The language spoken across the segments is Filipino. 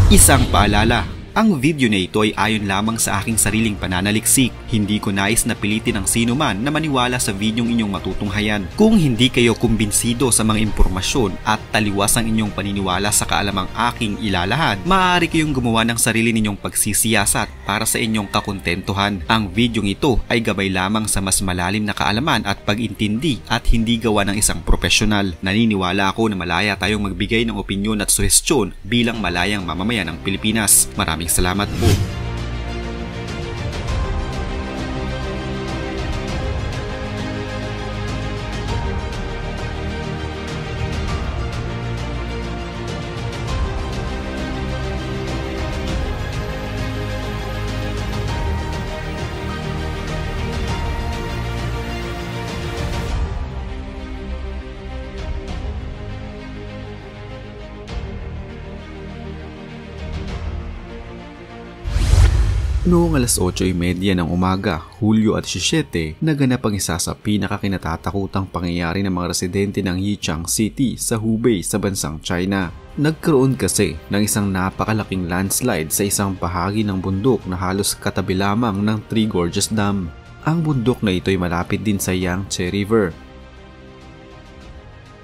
Isang paalala, ang video na ito ay ayon lamang sa aking sariling pananaliksik. Hindi ko nais na pilitin ang sino man na maniwala sa videong inyong matutunghayan. Kung hindi kayo kumbinsido sa mga impormasyon at taliwas ang inyong paniniwala sa kaalamang aking ilalahad, maaari kayong gumawa ng sarili ninyong pagsisiyasat para sa inyong kakontentuhan. Ang videong ito ay gabay lamang sa mas malalim na kaalaman at pag-intindi at hindi gawa ng isang profesional. Naniniwala ako na malaya tayong magbigay ng opinyon at suhestyon bilang malayang mamamayan ng Pilipinas. Maraming salamat po. Noong alas 8:30 ng umaga, Hulyo 17, naganap ang isa sa pinakakinatatakutang pangyayari ng mga residente ng Yichang City sa Hubei sa bansang China. Nagkaroon kasi ng isang napakalaking landslide sa isang bahagi ng bundok na halos katabi lamang ng Three Gorges Dam. Ang bundok na ito ay malapit din sa Yangtze River.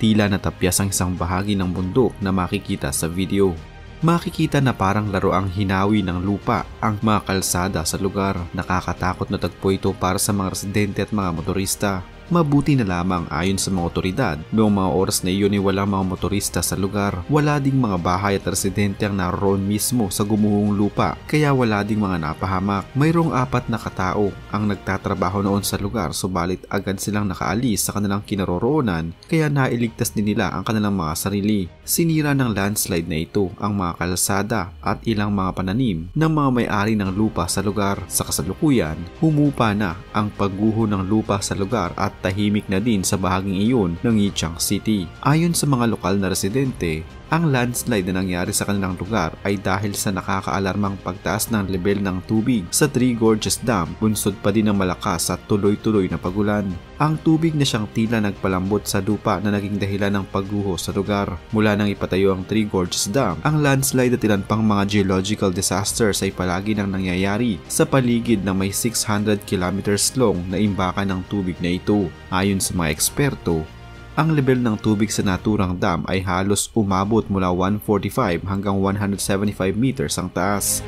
Tila natapyas ang isang bahagi ng bundok na makikita sa video. Makikita na parang laroang hinawi ng lupa ang mga kalsada sa lugar. Nakakatakot na tagpo ito para sa mga residente at mga motorista. Mabuti na lamang ayon sa mga otoridad, noong mga oras na iyon ay walang mga motorista sa lugar. Wala ding mga bahay at residente ang naroon mismo sa gumuhong lupa, kaya wala ding mga napahamak. Mayroong 4 na katao ang nagtatrabaho noon sa lugar, subalit agad silang nakaalis sa kanilang kinaroroonan, kaya nailigtas din nila ang kanilang mga sarili. Sinira ng landslide na ito ang mga kalsada at ilang mga pananim ng mga may-ari ng lupa sa lugar. Sa kasalukuyan, humupa na ang pagguho ng lupa sa lugar at tahimik na din sa bahaging iyon ng Yichang City. Ayon sa mga lokal na residente, ang landslide na nangyari sa kanilang lugar ay dahil sa nakakaalarmang pagtaas ng level ng tubig sa Three Gorges Dam, bunsod pa din ng malakas at tuloy-tuloy na pagulan. Ang tubig na siyang tila nagpalambot sa lupa na naging dahilan ng pagguho sa lugar. Mula nang ipatayo ang Three Gorges Dam, ang landslide at ilan pang mga geological disasters ay palagi nang nangyayari sa paligid ng may 600 kilometers long na imbakan ng tubig na ito. Ayon sa mga eksperto, ang level ng tubig sa naturang dam ay halos umabot mula 145 hanggang 175 meters ang taas.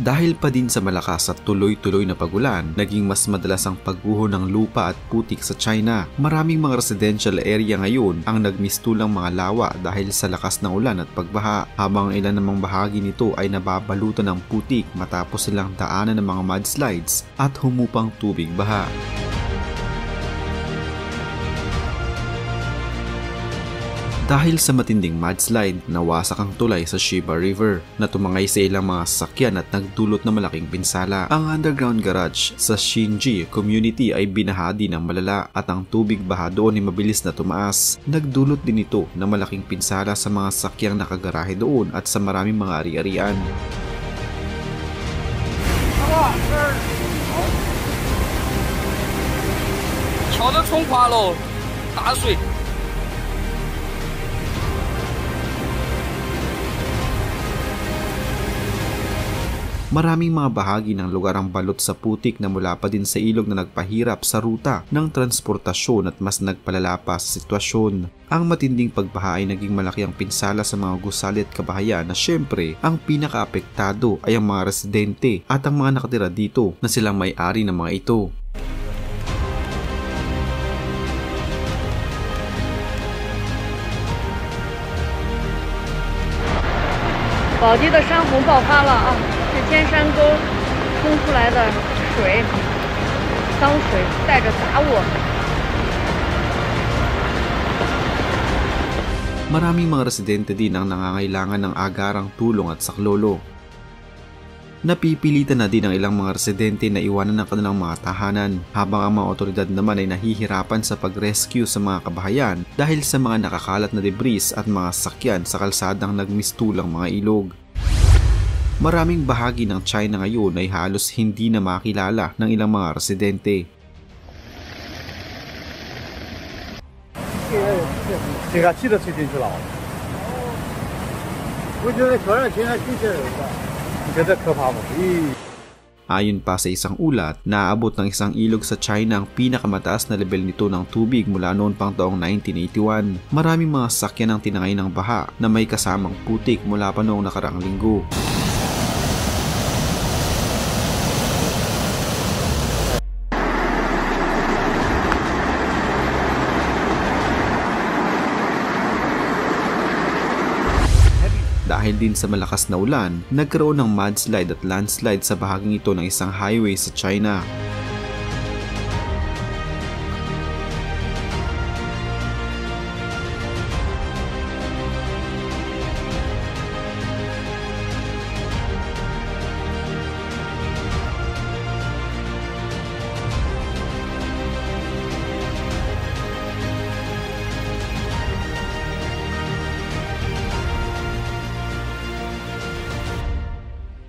Dahil pa din sa malakas at tuloy-tuloy na pagulan, naging mas madalas ang pagguho ng lupa at putik sa China. Maraming mga residential area ngayon ang nagmistulang mga lawa dahil sa lakas ng ulan at pagbaha, habang ilan namang bahagi nito ay nababalutan ng putik matapos silang daanan ng mga mudslides at humupang tubig baha. Dahil sa matinding mudslide, nawasak ang tulay sa Shiba River na tumangay sa ilang mga sasakyan at nagdulot ng malaking pinsala. Ang underground garage sa Shinji community ay binahadi ng malala at ang tubig baha doon ay mabilis na tumaas. Nagdulot din ito ng malaking pinsala sa mga sasakyang nakagarahe doon at sa maraming mga ari-arian. Maraming mga bahagi ng lugar ang balot sa putik na mula pa din sa ilog na nagpahirap sa ruta ng transportasyon at mas nagpalala pa sa sitwasyon. Ang matinding pagbaha ay naging malaki ang pinsala sa mga gusali at kabahayan na syempre ang pinakaapektado ay ang mga residente at ang mga nakatira dito na silang may-ari ng mga ito. Baodi 的山洪爆发了啊！ 是尖山沟冲出来的水，脏水带着杂物。Maraming mga residente din ang nangangailangan ng agarang tulong at saklolo. Napipilitan na din ang ilang mga residente na iwanan ng kanilang mga tahanan, habang ang mga otoridad naman ay nahihirapan sa pag-rescue sa mga kabahayan dahil sa mga nakakalat na debris at mga sakyan sa kalsadang nagmistulang mga ilog. Maraming bahagi ng China ngayon ay halos hindi na makilala ng ilang mga residente. Ayon pa sa isang ulat, naabot ng isang ilog sa China ang pinakamataas na level nito ng tubig mula noon pang taong 1981. Maraming mga sakyan ang tinangay ng baha na may kasamang putik mula pa noong nakaraang linggo. Dahil din sa malakas na ulan, nagkaroon ng mudslide at landslide sa bahaging ito ng isang highway sa China.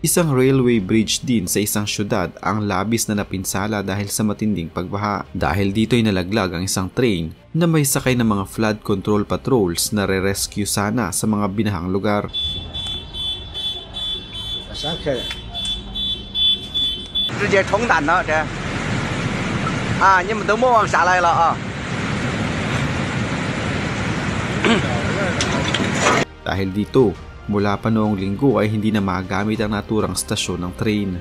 Isang railway bridge din sa isang syudad ang labis na napinsala dahil sa matinding pagbaha. Dahil dito ay nalaglag ang isang train na may sakay ng mga flood control patrols na re-rescue sana sa mga binahang lugar. Dahil dito, mula pa noong linggo ay hindi na magamit ang naturang stasyon ng train.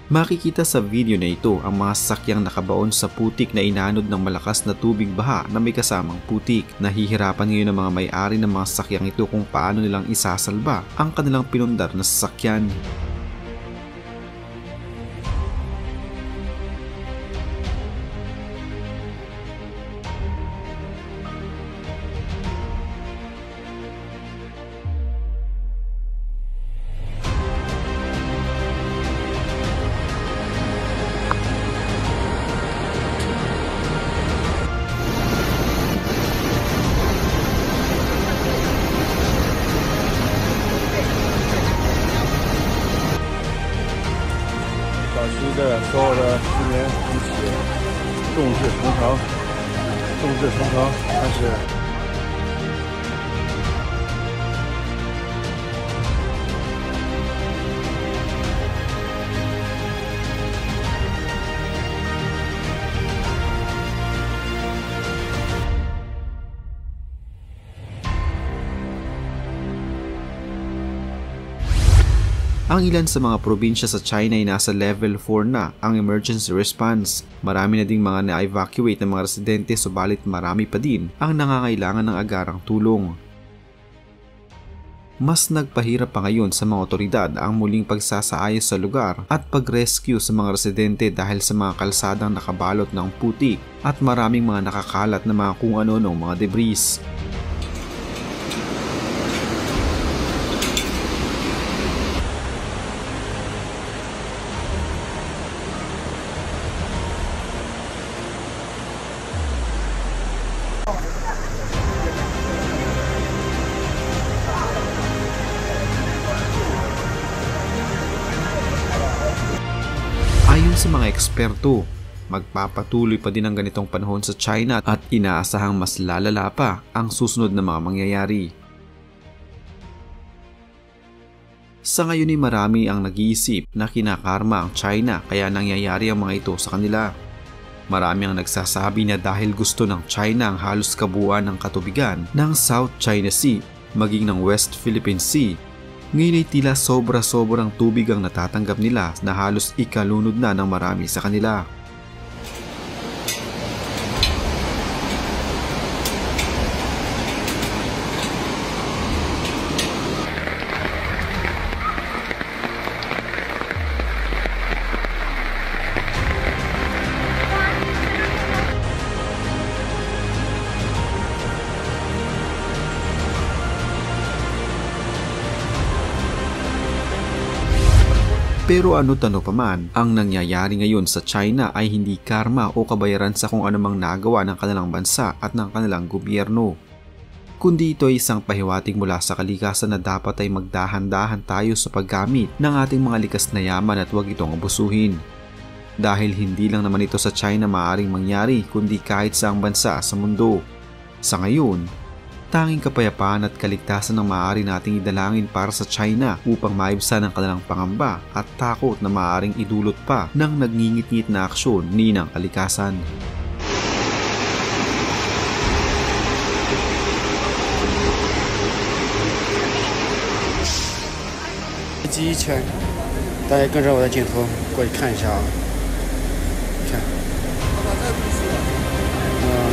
Makikita sa video na ito ang mga sasakyang nakabaon sa putik na inanod ng malakas na tubig baha na may kasamang putik. Nahihirapan ngayon ang mga may-ari ng mga sasakyang ito kung paano nilang isasalba ang kanilang pinundar na sasakyan. Ang ilan sa mga probinsya sa China ay nasa level 4 na ang emergency response. Marami na ding mga na-evacuate ng mga residente, subalit marami pa din ang nangangailangan ng agarang tulong. Mas nagpahirap pa ngayon sa mga otoridad ang muling pagsasaayos sa lugar at pag-rescue sa mga residente dahil sa mga kalsadang nakabalot ng putik at maraming mga nakakalat na mga kung ano-anong mga debris. Ayon sa mga eksperto, magpapatuloy pa din ang ganitong panahon sa China at inaasahang mas lalala pa ang susunod na mga mangyayari. Sa ngayon ay marami ang nag-iisip na kinakarma ang China kaya nangyayari ang mga ito sa kanila. Marami ang nagsasabi na dahil gusto ng China ang halos kabuuan ng katubigan ng South China Sea maging ng West Philippine Sea, ngayon ay tila sobra-sobrang tubig ang natatanggap nila na halos ikalunod na ng marami sa kanila. Pero ano't ano pa man, ang nangyayari ngayon sa China ay hindi karma o kabayaran sa kung anumang nagawa ng kanilang bansa at ng kanilang gobyerno. Kundi ito ay isang pahiwatig mula sa kalikasan na dapat ay magdahan-dahan tayo sa paggamit ng ating mga likas na yaman at huwag itong abusuhin. Dahil hindi lang naman ito sa China maaaring mangyari kundi kahit saang bansa sa mundo. Sa ngayon, tanging kapayapaan at kaligtasan ang maaari nating idalangin para sa China upang maibsan ang kanilang pangamba at takot na maaaring idulot pa ng nagngingit-ngit na aksyon ni ng kalikasan.记一圈，大家跟着我的镜头过去看一下啊，看，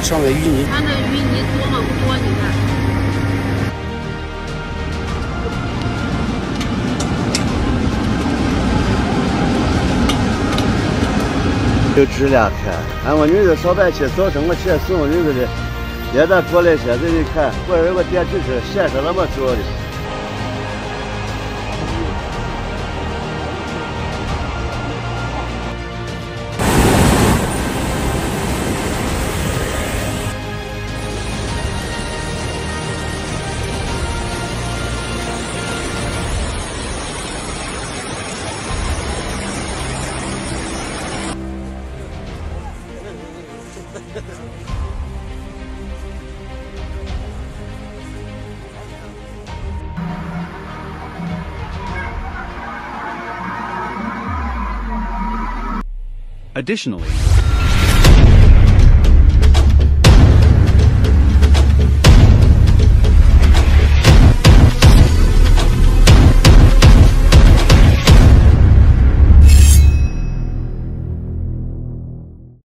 上面淤泥，它的淤泥多吗？不多，你看。有质量看，俺们女子烧白气早晨我起来送女子的，也咱过来些子一看，过有个电池车线上那么着的。Additionally,